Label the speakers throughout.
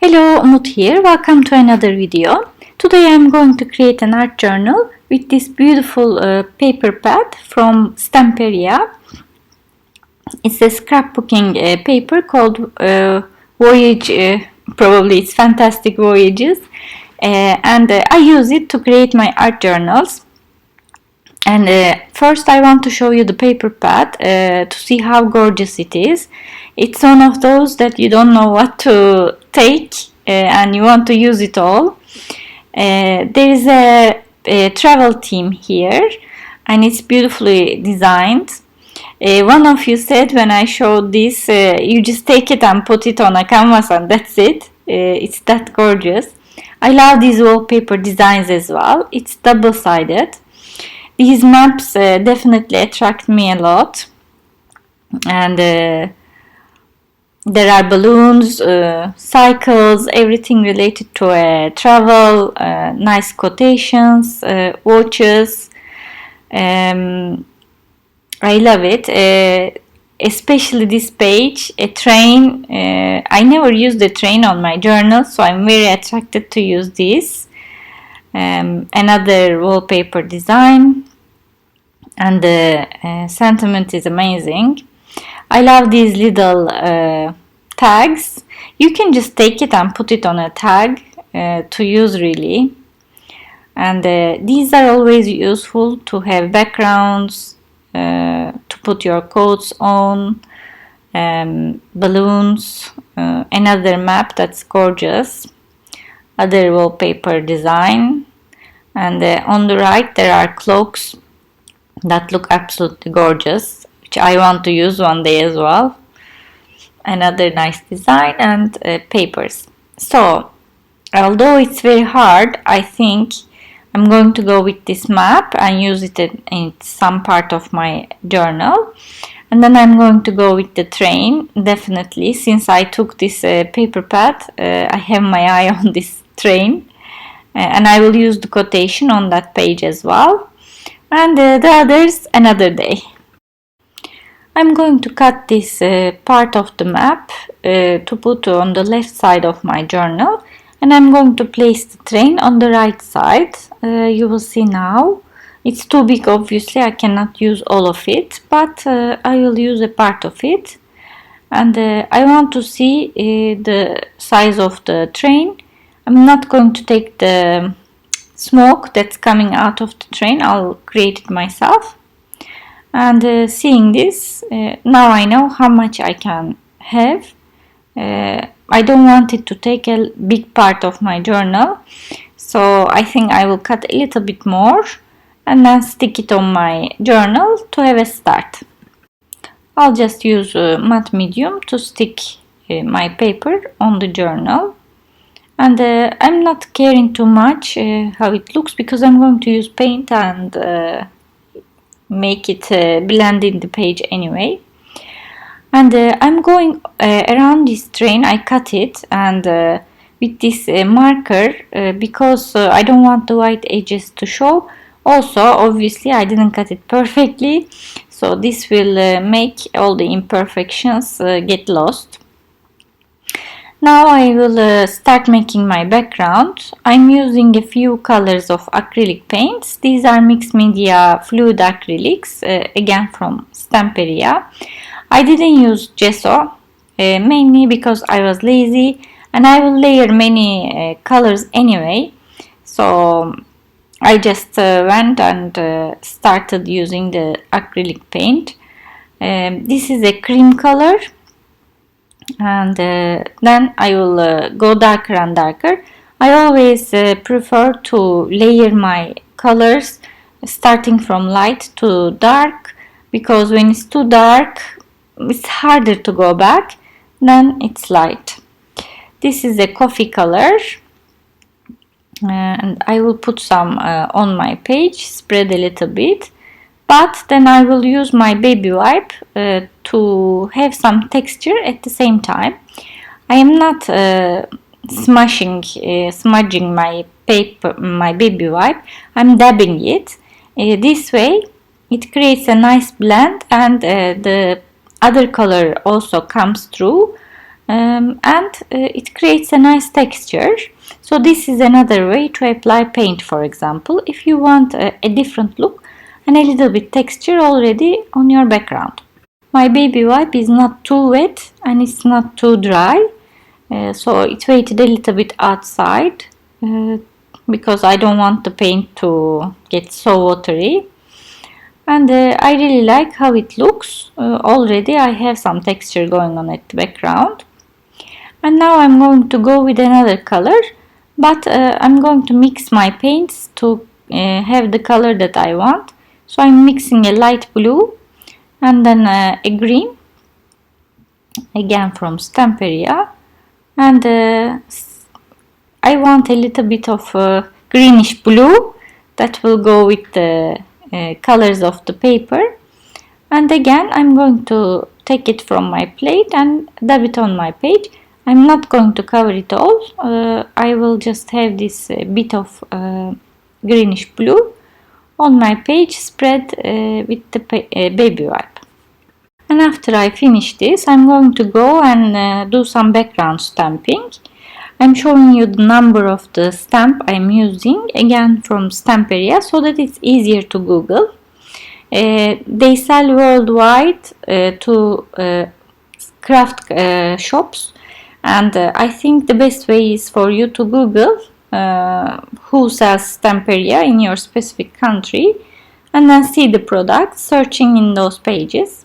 Speaker 1: Hello, Umut here. Welcome to another video. Today I'm going to create an art journal with this beautiful paper pad from Stamperia. It's a scrapbooking paper called Voyage, probably it's Fantastic Voyages. And I use it to create my art journals. And first I want to show you the paper pad to see how gorgeous it is. It's one of those that you don't know what to take and you want to use it all. There is a travel theme here and it's beautifully designed. One of you said when I showed this, you just take it and put it on a canvas and that's it. It's that gorgeous. I love these wallpaper designs as well. It's double-sided. These maps definitely attract me a lot, and there are balloons, cycles, everything related to travel, nice quotations, watches. I love it, especially this page, a train. I never used a train on my journal, so I'm very attracted to use this. Another wallpaper design, and the sentiment is amazing. I love these little tags. You can just take it and put it on a tag to use really, and these are always useful to have backgrounds, to put your quotes on, balloons, another map that's gorgeous, other wallpaper design, and on the right there are cloaks that look absolutely gorgeous, which I want to use one day as well. Another nice design, and papers. So although it's very hard, I think I'm going to go with this map and use it in some part of my journal. And then I'm going to go with the train, definitely. Since I took this paper pad, I have my eye on this train, and I will use the quotation on that page as well, and the others another day. I'm going to cut this part of the map to put on the left side of my journal, and I'm going to place the train on the right side. You will see now. It's too big, obviously I cannot use all of it, but I will use a part of it, and I want to see the size of the train. I'm not going to take the smoke that's coming out of the train. I'll create it myself. And seeing this, now I know how much I can have. I don't want it to take a big part of my journal, so I think I will cut a little bit more and then stick it on my journal to have a start. I'll just use matte medium to stick my paper on the journal. And I'm not caring too much how it looks, because I'm going to use paint and make it blend in the page anyway. And I'm going around this train. I cut it, and with this marker, because I don't want the white edges to show. Also, obviously I didn't cut it perfectly, so this will make all the imperfections get lost. Now I will start making my background. I'm using a few colors of acrylic paints. These are mixed media fluid acrylics, again from Stamperia. I didn't use gesso, mainly because I was lazy, and I will layer many colors anyway. So I just went and started using the acrylic paint. This is a cream color. And then I will go darker and darker. I always prefer to layer my colors starting from light to dark, because when it's too dark it's harder to go back than it's light. This is a coffee color, and I will put some on my page, spread a little bit, but then I will use my baby wipe to have some texture at the same time. I am not smudging my paper, my baby wipe. I'm dabbing it. This way it creates a nice blend, and the other color also comes through, It creates a nice texture. So this is another way to apply paint, for example, if you want a different look and a little bit texture already on your background. My baby wipe is not too wet and it's not too dry, so it waited a little bit outside because I don't want the paint to get so watery. And I really like how it looks. Already I have some texture going on at the background. And now I'm going to go with another color, but I'm going to mix my paints to have the color that I want. So I'm mixing a light blue and then a green, again from Stamperia, and I want a little bit of greenish blue that will go with the colors of the paper. And again I'm going to take it from my plate and dab it on my page. I'm not going to cover it all. I will just have this bit of greenish blue on my page spread with the baby wipe. And after I finish this, I'm going to go and do some background stamping. I'm showing you the number of the stamp I'm using, again from Stamperia, so that it's easier to Google. They sell worldwide to craft shops, and I think the best way is for you to Google who sells Stamperia in your specific country and then see the product, searching in those pages.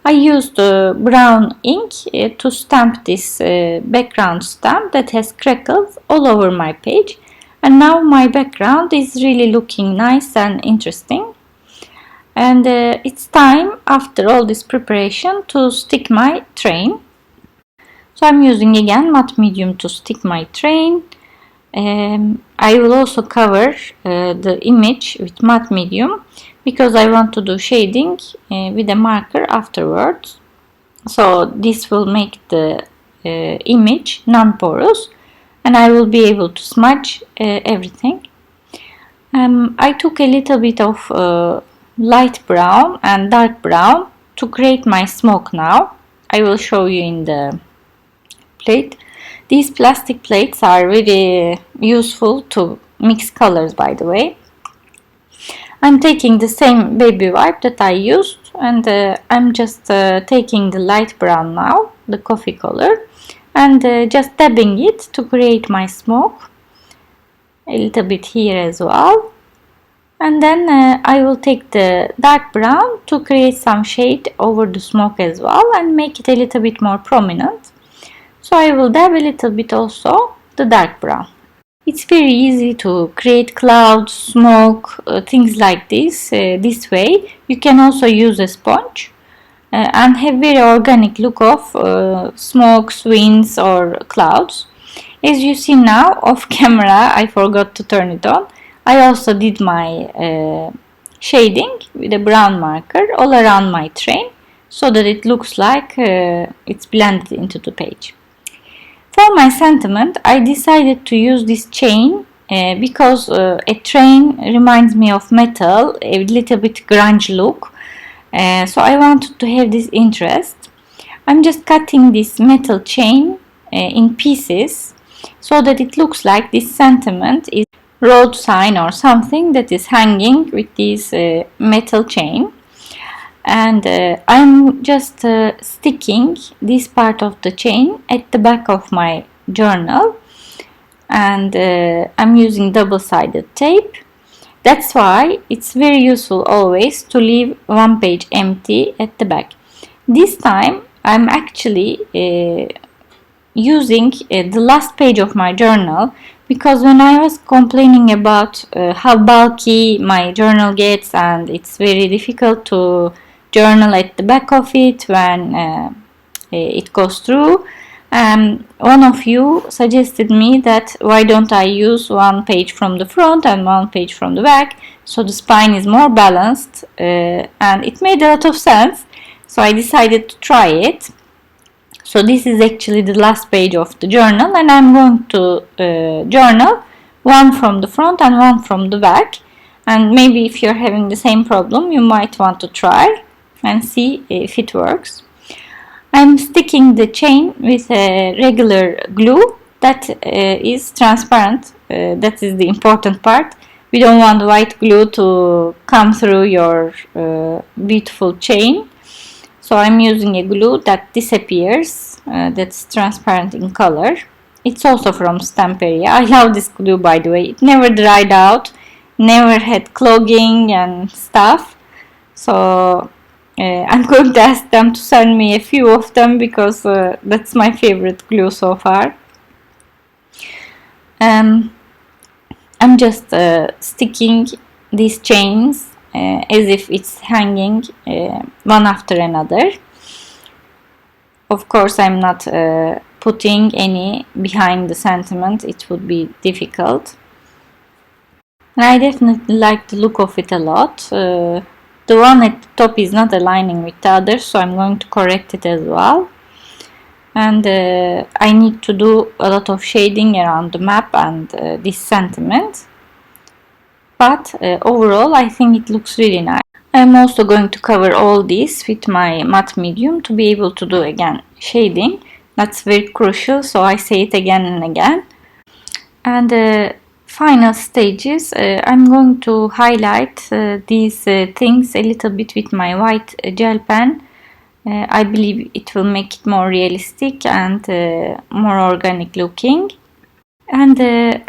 Speaker 1: I used brown ink to stamp this background stamp that has crackles all over my page, and now my background is really looking nice and interesting. And it's time, after all this preparation, to stick my train. So I'm using again matte medium to stick my train. I will also cover the image with matte medium because I want to do shading with a marker afterwards. So this will make the image non-porous and I will be able to smudge everything. I took a little bit of light brown and dark brown to create my smoke now. I will show you in the plate. These plastic plates are really useful to mix colors, by the way. I'm taking the same baby wipe that I used and I'm just taking the light brown now, the coffee color, and just dabbing it to create my smoke. A little bit here as well. And then I will take the dark brown to create some shade over the smoke as well and make it a little bit more prominent. So I will dab a little bit also the dark brown. It's very easy to create clouds, smoke, things like this. This way you can also use a sponge and have very organic look of smokes, winds or clouds. As you see now off camera, I forgot to turn it on. I also did my shading with a brown marker all around my train so that it looks like it's blended into the page. For my sentiment, I decided to use this chain because a train reminds me of metal, a little bit grunge look. So I wanted to have this interest. I'm just cutting this metal chain in pieces so that it looks like this sentiment is road sign or something that is hanging with this metal chain. And I'm just sticking this part of the chain at the back of my journal, and I'm using double-sided tape. That's why it's very useful always to leave one page empty at the back. This time I'm actually using the last page of my journal because when I was complaining about how bulky my journal gets and it's very difficult to journal at the back of it when it goes through, one of you suggested me that why don't I use one page from the front and one page from the back so the spine is more balanced, and it made a lot of sense, so I decided to try it. So this is actually the last page of the journal and I'm going to journal one from the front and one from the back, and maybe if you're having the same problem you might want to try and see if it works. I'm sticking the chain with a regular glue that is transparent. That is the important part. We don't want white glue to come through your beautiful chain. So I'm using a glue that disappears, that's transparent in color. It's also from Stamperia. I love this glue, by the way. It never dried out, never had clogging and stuff. So I'm going to ask them to send me a few of them because that's my favorite glue so far. I'm just sticking these chains as if it's hanging one after another. Of course, I'm not putting any behind the sentiment. It would be difficult. And I definitely like the look of it a lot. The one at the top is not aligning with the others, so I'm going to correct it as well. And I need to do a lot of shading around the map and this sentiment. But overall, I think it looks really nice. I'm also going to cover all this with my matte medium to be able to do again shading. That's very crucial, so I say it again and again. And the final stages, I'm going to highlight these things a little bit with my white gel pen. I believe it will make it more realistic and more organic looking. And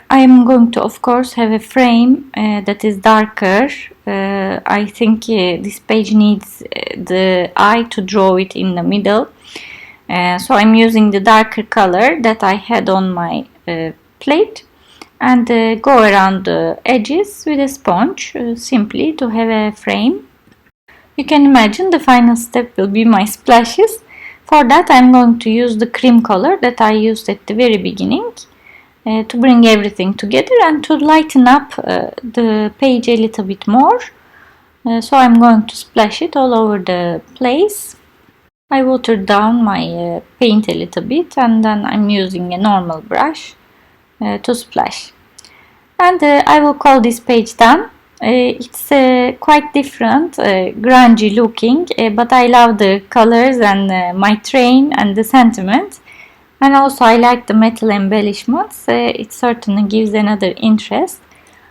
Speaker 1: I'm going to, of course, have a frame that is darker. I think this page needs the eye to draw it in the middle. So I'm using the darker color that I had on my plate and go around the edges with a sponge simply to have a frame. You can imagine the final step will be my splashes. For that I'm going to use the cream color that I used at the very beginning to bring everything together and to lighten up the page a little bit more. So I'm going to splash it all over the place. I watered down my paint a little bit and then I'm using a normal brush to splash. And I will call this page done. It's quite different, grungy looking, but I love the colors and my train and the sentiment. And also I like the metal embellishments. It certainly gives another interest.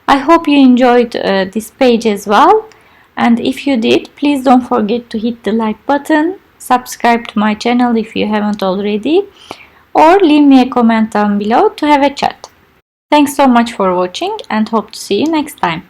Speaker 1: I hope you enjoyed this page as well. And if you did, please don't forget to hit the like button, subscribe to my channel if you haven't already, or leave me a comment down below to have a chat. Thanks so much for watching and hope to see you next time.